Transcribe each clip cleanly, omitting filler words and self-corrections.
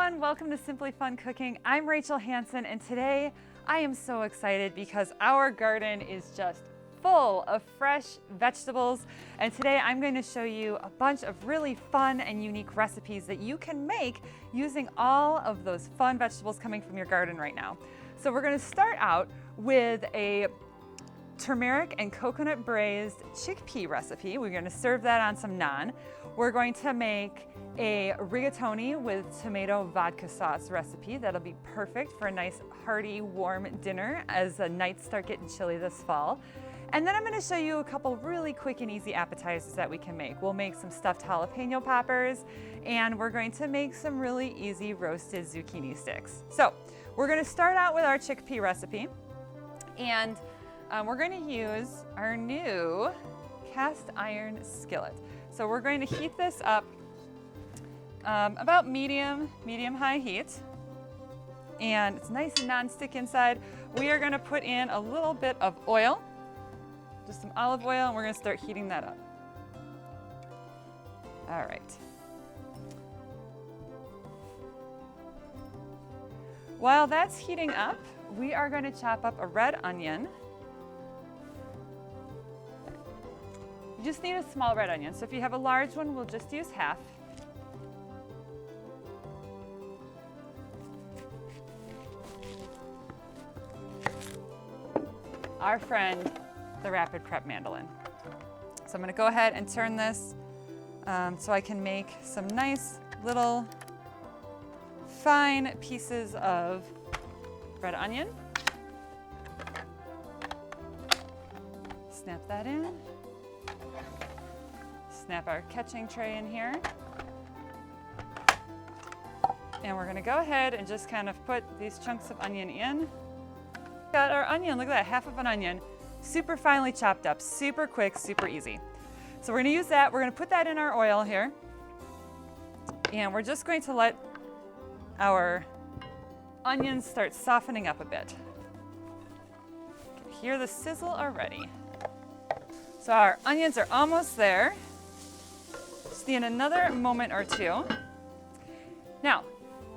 everyone, welcome to Simply Fun Cooking. I'm Rachel Hansen, and today I am so excited because our garden is just full of fresh vegetables, and today I'm going to show you a bunch of really fun and unique recipes that you can make using all of those fun vegetables coming from your garden right now. So we're going to start out with a turmeric and coconut braised chickpea recipe. We're going to serve that on some naan. We're going to make a rigatoni with tomato vodka sauce recipe. That'll be perfect for a nice hearty warm dinner as the nights start getting chilly this fall. And then I'm going to show you a couple really quick and easy appetizers that we can make. We'll make some stuffed jalapeno poppers, and we're going to make some really easy roasted zucchini sticks. So we're going to start out with our chickpea recipe, and we're going to use our new cast iron skillet. So we're going to heat this up about medium-high heat, and it's nice and non-stick inside. We are going to put in a little bit of oil, just some olive oil, and we're going to start heating that up. All right. While that's heating up, we are going to chop up a red onion. You just need a small red onion, so if you have a large one, we'll just use half. Our friend, the Rapid Prep mandolin. So I'm going to go ahead and turn this so I can make some nice little fine pieces of red onion. Snap that in. Snap our catching tray in here. And we're going to go ahead and just kind of put these chunks of onion in. Got our onion, look at that, half of an onion, super finely chopped up, super quick, super easy. So we're going to use that. We're going to put that in our oil here, and we're just going to let our onions start softening up a bit. You can hear the sizzle already. So our onions are almost there. Just need another moment or two. Now,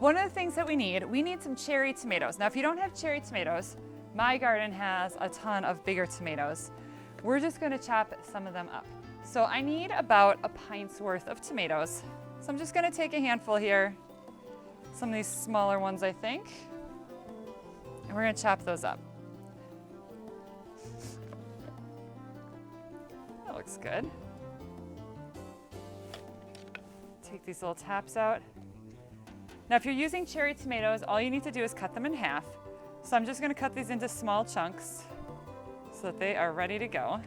one of the things that we need some cherry tomatoes. Now, if you don't have cherry tomatoes, my garden has a ton of bigger tomatoes. We're just going to chop some of them up. So I need about a pint's worth of tomatoes. So I'm just going to take a handful here, some of these smaller ones I think, and we're going to chop those up. That looks good. Take these little tops out. Now if you're using cherry tomatoes, all you need to do is cut them in half. So I'm just going to cut these into small chunks so that they are ready to go.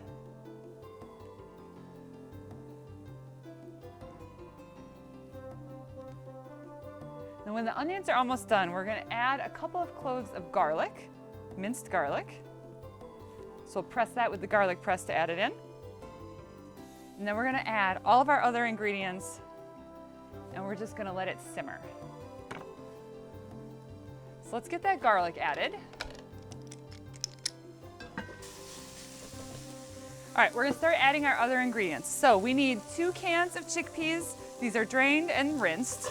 And when the onions are almost done, we're going to add a couple of cloves of garlic, minced garlic. So we'll press that with the garlic press to add it in. And then we're going to add all of our other ingredients, and we're just going to let it simmer. So let's get that garlic added. All right, we're going to start adding our other ingredients. So we need 2 cans of chickpeas. These are drained and rinsed.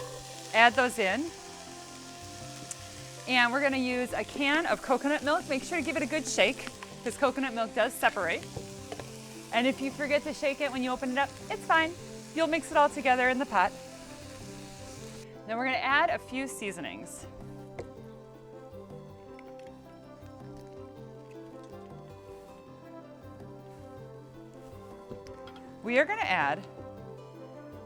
Add those in. And we're going to use a can of coconut milk. Make sure to give it a good shake because coconut milk does separate. And if you forget to shake it when you open it up, it's fine. You'll mix it all together in the pot. Then we're going to add a few seasonings. We are going to add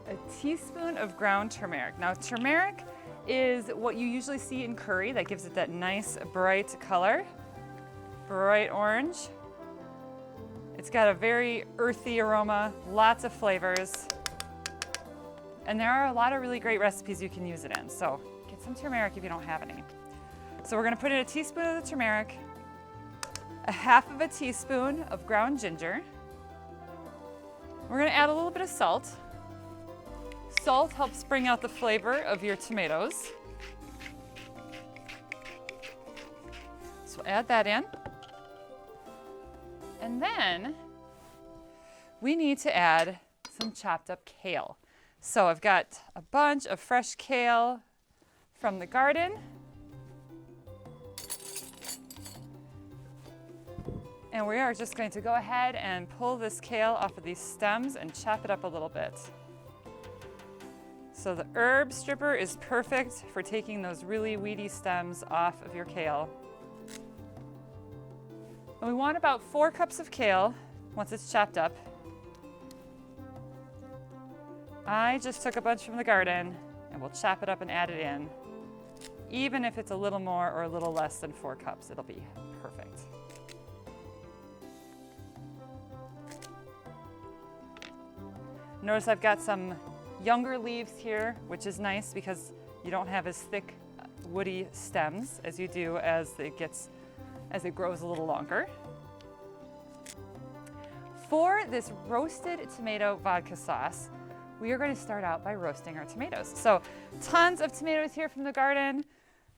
a teaspoon of ground turmeric. Now, turmeric is what you usually see in curry that gives it that nice bright color, bright orange. It's got a very earthy aroma, lots of flavors, and there are a lot of really great recipes you can use it in. So get some turmeric if you don't have any. So we're going to put in a teaspoon of the turmeric, a half of a teaspoon of ground ginger. We're going to add a little bit of salt. Salt helps bring out the flavor of your tomatoes. So add that in. And then we need to add some chopped up kale. So I've got a bunch of fresh kale from the garden. And we are just going to go ahead and pull this kale off of these stems and chop it up a little bit. So the herb stripper is perfect for taking those really weedy stems off of your kale. And we want about 4 cups of kale once it's chopped up. I just took a bunch from the garden and we'll chop it up and add it in. Even if it's a little more or a little less than 4 cups, it'll be perfect. Notice I've got some younger leaves here, which is nice because you don't have as thick woody stems as you do as it grows a little longer. For this roasted tomato vodka sauce, we are going to start out by roasting our tomatoes. So tons of tomatoes here from the garden.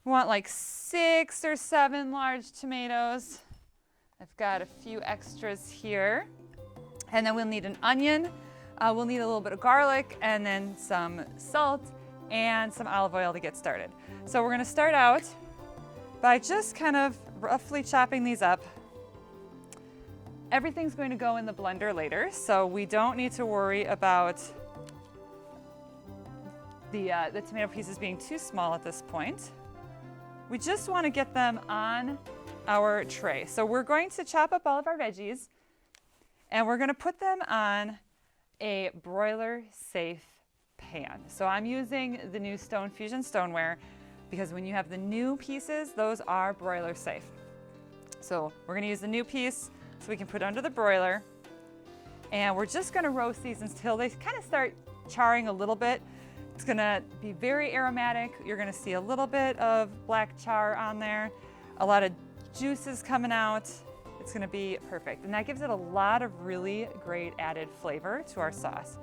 We want like 6 or 7 large tomatoes. I've got a few extras here. And then we'll need an onion. We'll need a little bit of garlic and then some salt and some olive oil to get started. So we're going to start out by just kind of roughly chopping these up. Everything's going to go in the blender later, so we don't need to worry about the tomato pieces being too small at this point. We just want to get them on our tray. So we're going to chop up all of our veggies and we're going to put them on a broiler safe pan. So I'm using the new Stone Fusion stoneware because when you have the new pieces, those are broiler safe. So we're going to use the new piece so we can put it under the broiler. And we're just going to roast these until they kind of start charring a little bit. It's going to be very aromatic. You're going to see a little bit of black char on there, a lot of juices coming out. It's going to be perfect. And that gives it a lot of really great added flavor to our sauce.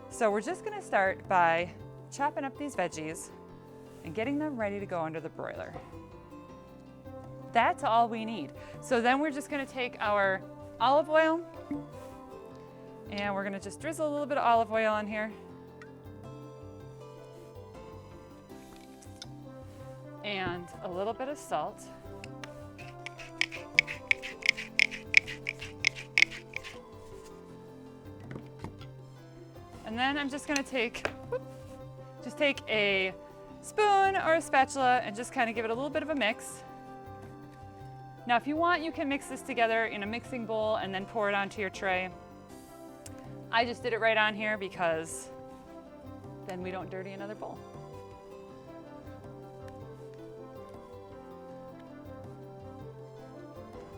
So we're just going to start by chopping up these veggies and getting them ready to go under the broiler. That's all we need. So then we're just going to take our olive oil and we're going to just drizzle a little bit of olive oil on here. And a little bit of salt. And then I'm just going to take a spoon or a spatula and just kind of give it a little bit of a mix. Now, if you want, you can mix this together in a mixing bowl and then pour it onto your tray. I just did it right on here because then we don't dirty another bowl.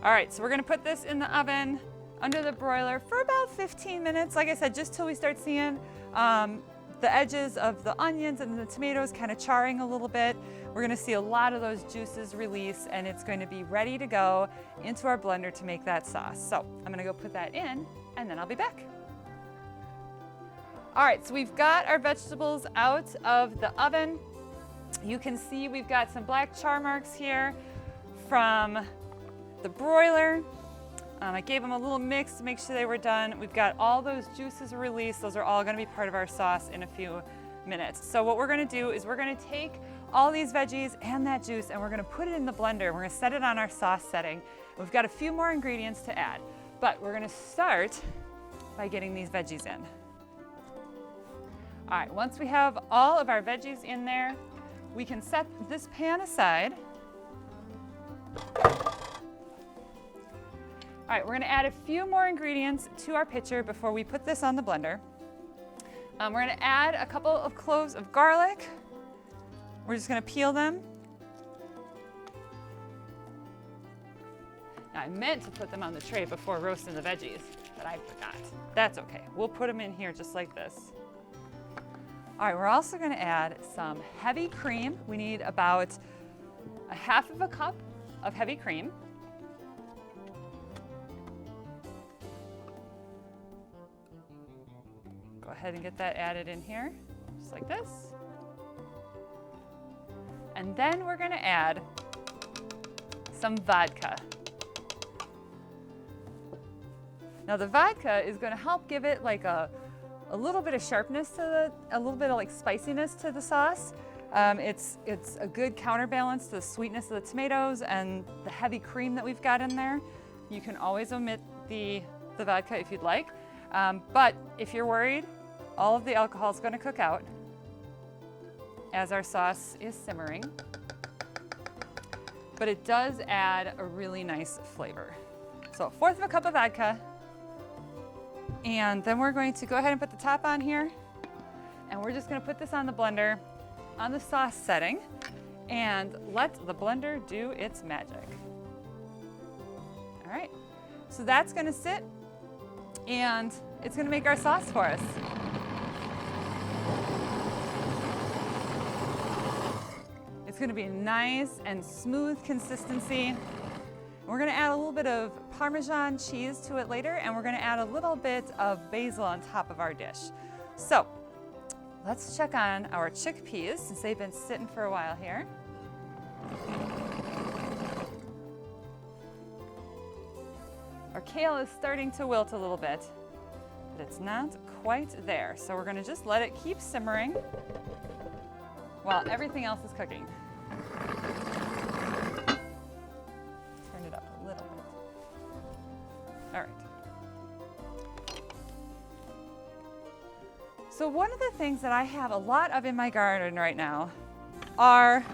All right, so we're going to put this in the oven under the broiler for about 15 minutes. Like I said, just till we start seeing the edges of the onions and the tomatoes kind of charring a little bit. We're going to see a lot of those juices release and it's going to be ready to go into our blender to make that sauce. So I'm going to go put that in and then I'll be back. All right, so we've got our vegetables out of the oven. You can see we've got some black char marks here from the broiler. I gave them a little mix to make sure they were done. We've got all those juices released. Those are all going to be part of our sauce in a few minutes. So what we're going to do is we're going to take all these veggies and that juice and we're going to put it in the blender. We're going to set it on our sauce setting. We've got a few more ingredients to add, but we're going to start by getting these veggies in. All right, once we have all of our veggies in there, we can set this pan aside. All right, we're going to add a few more ingredients to our pitcher before we put this on the blender. We're going to add a couple of cloves of garlic. We're just going to peel them. Now, I meant to put them on the tray before roasting the veggies, but I forgot. That's okay. We'll put them in here just like this. All right, we're also going to add some heavy cream. We need about a half of a cup of heavy cream. Go ahead and get that added in here, just like this. And then we're going to add some vodka. Now the vodka is going to help give it like a little bit of sharpness to a little bit of like spiciness to the sauce. It's a good counterbalance to the sweetness of the tomatoes and the heavy cream that we've got in there. You can always omit the vodka if you'd like, but if you're worried, all of the alcohol is going to cook out as our sauce is simmering. But it does add a really nice flavor. So 1/4 cup of vodka, and then we're going to go ahead and put the top on here, and we're just going to put this on the blender on the sauce setting and let the blender do its magic. All right, so that's going to sit and it's going to make our sauce for us. It's going to be a nice and smooth consistency. We're going to add a little bit of Parmesan cheese to it later, and we're going to add a little bit of basil on top of our dish. So let's check on our chickpeas since they've been sitting for a while here. Our kale is starting to wilt a little bit, but it's not quite there. So we're going to just let it keep simmering while everything else is cooking. Turn it up a little bit. All right. So one of the things that I have a lot of in my garden right now are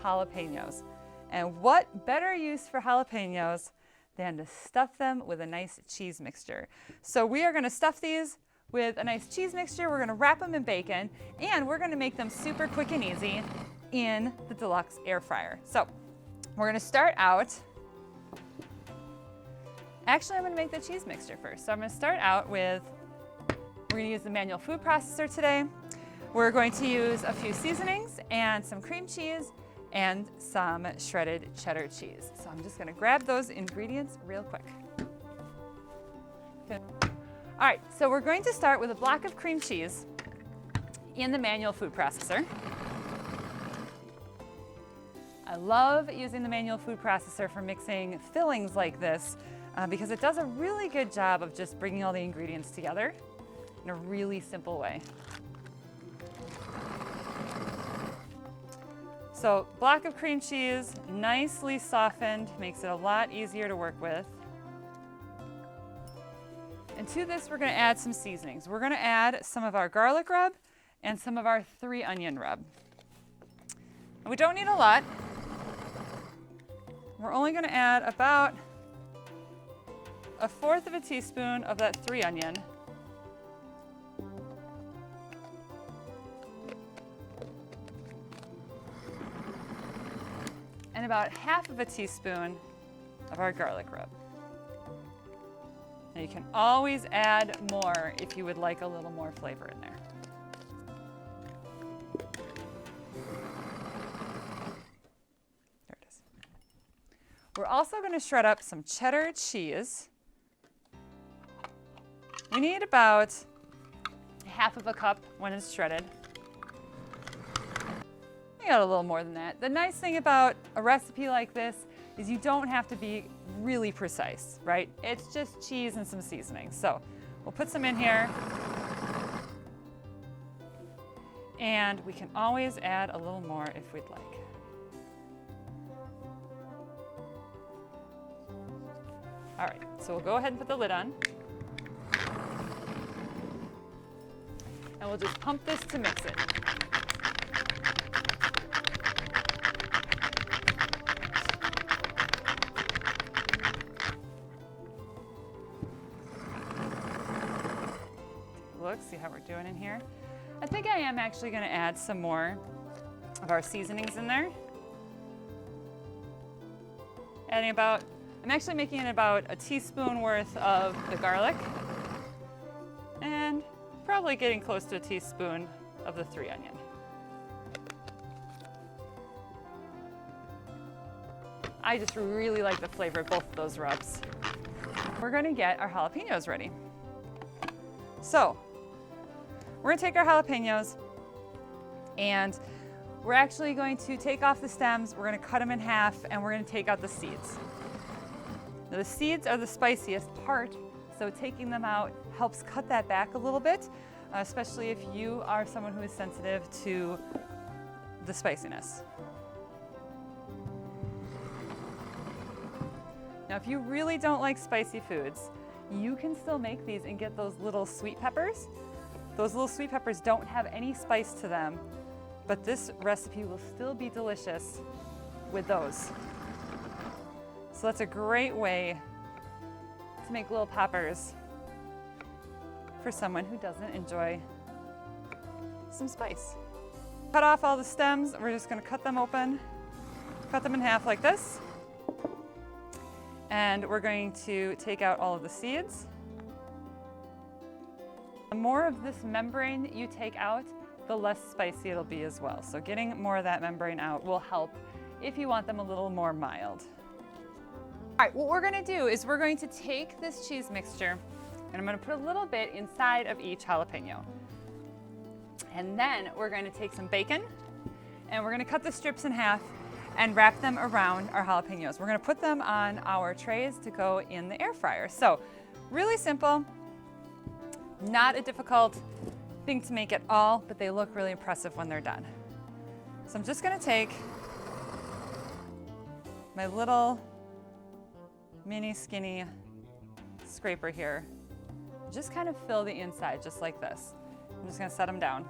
jalapenos. And what better use for jalapenos than to stuff them with a nice cheese mixture. So we are going to stuff these with a nice cheese mixture. We're going to wrap them in bacon, and we're going to make them super quick and easy in the deluxe air fryer. So we're going to start out. Actually, I'm going to make the cheese mixture first. So I'm going to start out with, we're going to use the manual food processor today. We're going to use a few seasonings and some cream cheese and some shredded cheddar cheese. So I'm just going to grab those ingredients real quick. Okay. All right, so we're going to start with a block of cream cheese in the manual food processor. I love using the manual food processor for mixing fillings like this because it does a really good job of just bringing all the ingredients together in a really simple way. So block of cream cheese, nicely softened, makes it a lot easier to work with. And to this, we're going to add some seasonings. We're going to add some of our garlic rub and some of our 3 onion rub. And we don't need a lot. We're only going to add about 1/4 teaspoon of that 3 onion. And about 1/2 teaspoon of our garlic rub. Now you can always add more if you would like a little more flavor in there. There it is. We're also going to shred up some cheddar cheese. We need about 1/2 cup when it's shredded. I got a little more than that. The nice thing about a recipe like this is you don't have to be really precise, right? It's just cheese and some seasoning. So we'll put some in here. And we can always add a little more if we'd like. All right, so we'll go ahead and put the lid on. And we'll just pump this to mix it. Look, see how we're doing in here. I think I am actually going to add some more of our seasonings in there. I'm actually making about a teaspoon worth of the garlic and probably getting close to a teaspoon of the 3 onion. I just really like the flavor of both of those rubs. We're going to get our jalapenos ready. So we're going to take our jalapenos and we're actually going to take off the stems, we're going to cut them in half, and we're going to take out the seeds. Now, the seeds are the spiciest part, so taking them out helps cut that back a little bit, especially if you are someone who is sensitive to the spiciness. Now, if you really don't like spicy foods, you can still make these and get those little sweet peppers. Those little sweet peppers don't have any spice to them, but this recipe will still be delicious with those. So that's a great way to make little peppers for someone who doesn't enjoy some spice. Cut off all the stems. We're just going to cut them open, cut them in half like this. And we're going to take out all of the seeds. The more of this membrane you take out, the less spicy it'll be as well. So getting more of that membrane out will help if you want them a little more mild. All right, what we're gonna do is we're going to take this cheese mixture and I'm gonna put a little bit inside of each jalapeno. And then we're going to take some bacon and we're gonna cut the strips in half and wrap them around our jalapenos. We're gonna put them on our trays to go in the air fryer. So really simple, not a difficult thing to make at all, but they look really impressive when they're done. So I'm just gonna take my little mini skinny scraper here, just kind of fill the inside just like this. I'm just gonna set them down.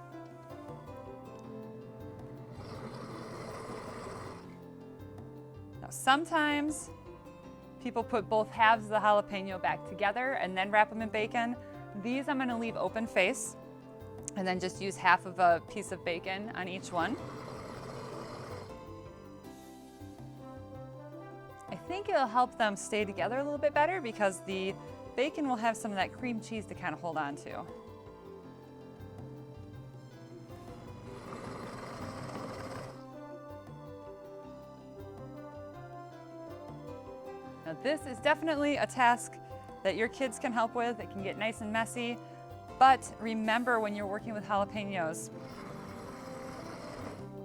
Sometimes people put both halves of the jalapeno back together and then wrap them in bacon. These I'm going to leave open face and then just use half of a piece of bacon on each one. I think it'll help them stay together a little bit better because the bacon will have some of that cream cheese to kind of hold on to. Now, this is definitely a task that your kids can help with. It can get nice and messy, but remember when you're working with jalapenos,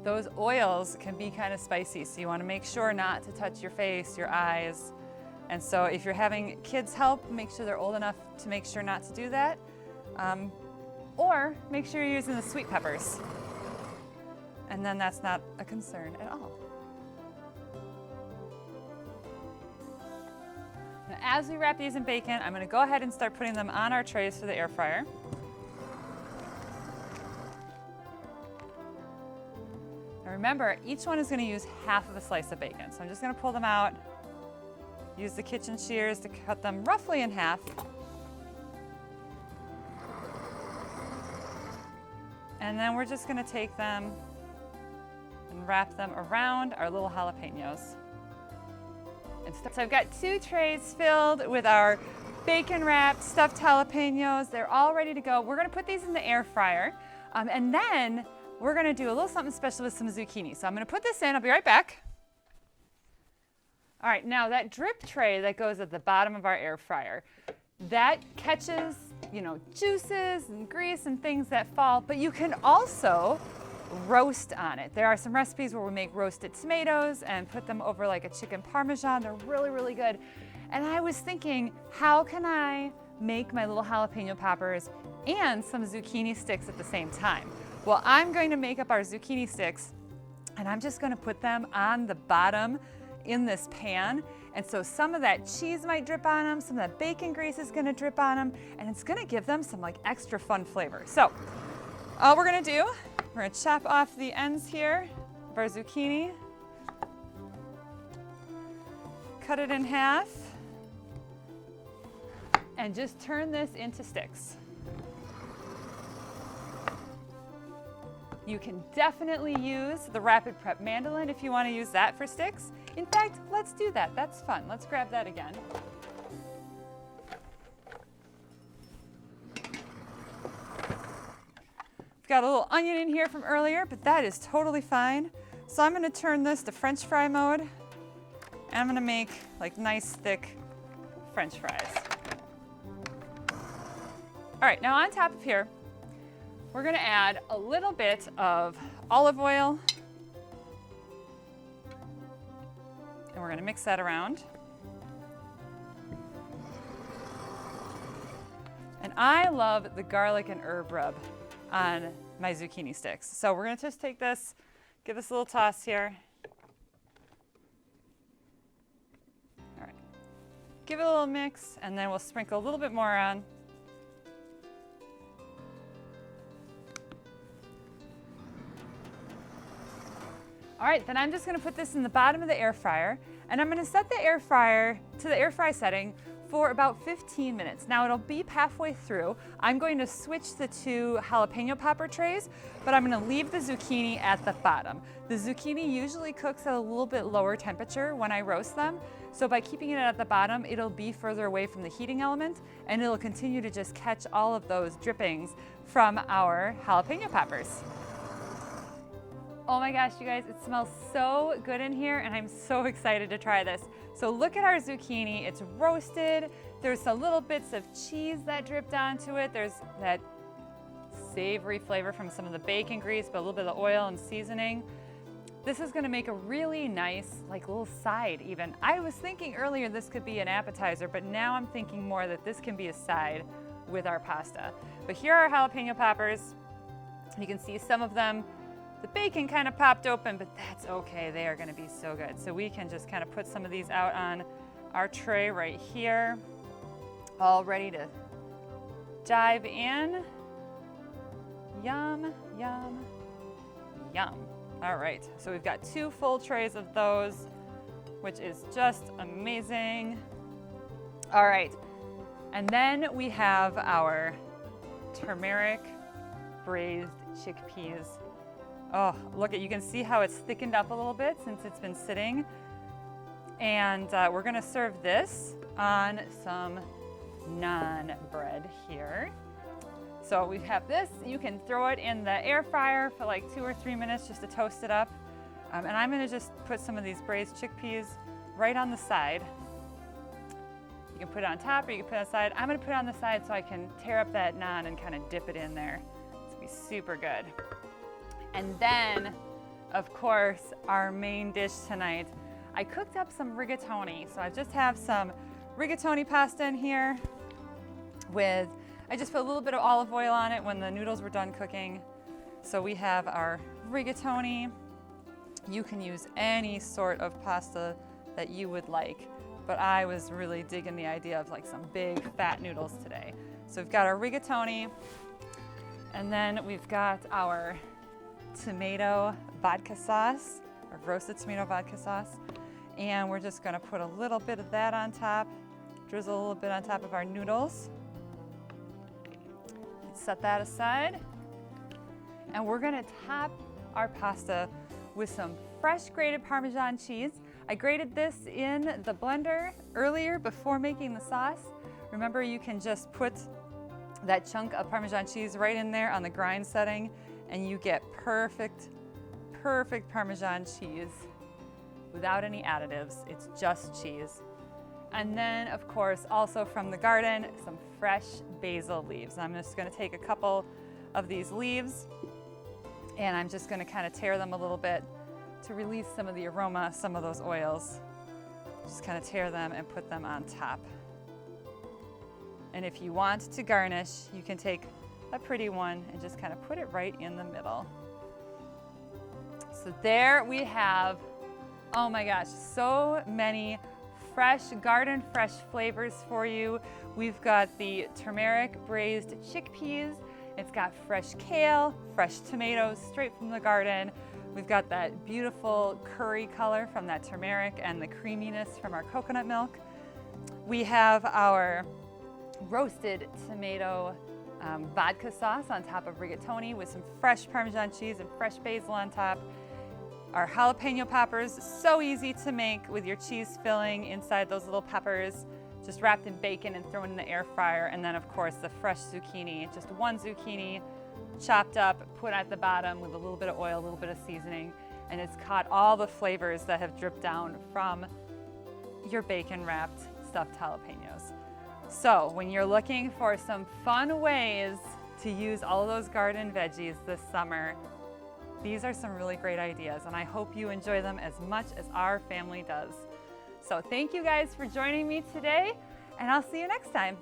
those oils can be kind of spicy, so you want to make sure not to touch your face, your eyes. And so if you're having kids help, make sure they're old enough to make sure not to do that. Or make sure you're using the sweet peppers. And then that's not a concern at all. Now, as we wrap these in bacon, I'm going to go ahead and start putting them on our trays for the air fryer. Now remember, each one is going to use half of a slice of bacon. So I'm just going to pull them out, use the kitchen shears to cut them roughly in half. And then we're just going to take them and wrap them around our little jalapenos. So I've got 2 trays filled with our bacon wrapped stuffed jalapenos. They're all ready to go. We're gonna put these in the air fryer. And then we're gonna do a little something special with some zucchini. So I'm gonna put this in, I'll be right back. All right, now that drip tray that goes at the bottom of our air fryer, that catches, juices and grease and things that fall, but you can also roast on it. There are some recipes where we make roasted tomatoes and put them over like a chicken parmesan. They're really, really good. And I was thinking, how can I make my little jalapeno poppers and some zucchini sticks at the same time? Well, I'm going to make up our zucchini sticks and I'm just going to put them on the bottom in this pan. And so some of that cheese might drip on them, some of that bacon grease is going to drip on them, and it's going to give them some like extra fun flavor. So all we're going to do, we're going to chop off the ends here of our zucchini, cut it in half, and just turn this into sticks. You can definitely use the Rapid Prep mandolin if you want to use that for sticks. In fact, let's do that. That's fun. Let's grab that again. Got a little onion in here from earlier, but that is totally fine. So I'm going to turn this to French fry mode, and I'm going to make like nice thick French fries. All right, now on top of here, we're going to add a little bit of olive oil, and we're going to mix that around. And I love the garlic and herb rub on my zucchini sticks. So we're gonna just take this, give this a little toss here. All right, give it a little mix, and then we'll sprinkle a little bit more on. All right, then I'm just gonna put this in the bottom of the air fryer, and I'm gonna set the air fryer to the air fry setting for about 15 minutes. Now it'll beep halfway through. I'm going to switch the 2 jalapeno popper trays, but I'm gonna leave the zucchini at the bottom. The zucchini usually cooks at a little bit lower temperature when I roast them, so by keeping it at the bottom, it'll be further away from the heating element, and it'll continue to just catch all of those drippings from our jalapeno poppers. Oh my gosh, you guys, it smells so good in here, and I'm so excited to try this. So look at our zucchini, it's roasted. There's some little bits of cheese that dripped onto it. There's that savory flavor from some of the bacon grease, but a little bit of oil and seasoning. This is gonna make a really nice, like little side even. I was thinking earlier this could be an appetizer, but now I'm thinking more that this can be a side with our pasta. But here are our jalapeno poppers. You can see some of them. The bacon kind of popped open, but that's okay. They are gonna be so good. So we can just kind of put some of these out on our tray right here, all ready to dive in. Yum, yum, yum. All right, so we've got 2 full trays of those, which is just amazing. All right, and then we have our turmeric braised chickpeas. Oh, look at, you can see how it's thickened up a little bit since it's been sitting. And we're gonna serve this on some naan bread here. So we have this, you can throw it in the air fryer for like 2 or 3 minutes just to toast it up. And I'm gonna just put some of these braised chickpeas right on the side. You can put it on top or you can put it on the side. I'm gonna put it on the side so I can tear up that naan and kind of dip it in there. It's gonna be super good. And then, of course, our main dish tonight. I cooked up some rigatoni. So I just have some rigatoni pasta in here with, I just put a little bit of olive oil on it when the noodles were done cooking. So we have our rigatoni. You can use any sort of pasta that you would like, but I was really digging the idea of like some big fat noodles today. So we've got our rigatoni, and then we've got our tomato vodka sauce, or roasted tomato vodka sauce. And we're just gonna put a little bit of that on top, drizzle a little bit on top of our noodles. Set that aside. And we're gonna top our pasta with some fresh grated Parmesan cheese. I grated this in the blender earlier before making the sauce. Remember, you can just put that chunk of Parmesan cheese right in there on the grind setting, and you get perfect Parmesan cheese without any additives. It's just cheese. And then, of course, also from the garden, some fresh basil leaves. I'm just gonna take a couple of these leaves, and I'm just gonna kind of tear them a little bit to release some of the aroma, some of those oils. Just kind of tear them and put them on top. And if you want to garnish, you can take a pretty one and just kind of put it right in the middle. So there we have, oh my gosh, so many fresh, garden fresh flavors for you. We've got the turmeric braised chickpeas. It's got fresh kale, fresh tomatoes straight from the garden. We've got that beautiful curry color from that turmeric and the creaminess from our coconut milk. We have our roasted tomato vodka sauce on top of rigatoni with some fresh Parmesan cheese and fresh basil on top. Our jalapeno poppers, so easy to make with your cheese filling inside those little peppers, just wrapped in bacon and thrown in the air fryer. And then of course the fresh zucchini, just one zucchini chopped up, put at the bottom with a little bit of oil, a little bit of seasoning, and it's caught all the flavors that have dripped down from your bacon wrapped stuffed jalapenos. So when you're looking for some fun ways to use all of those garden veggies this summer, these are some really great ideas, and I hope you enjoy them as much as our family does. So thank you guys for joining me today, and I'll see you next time.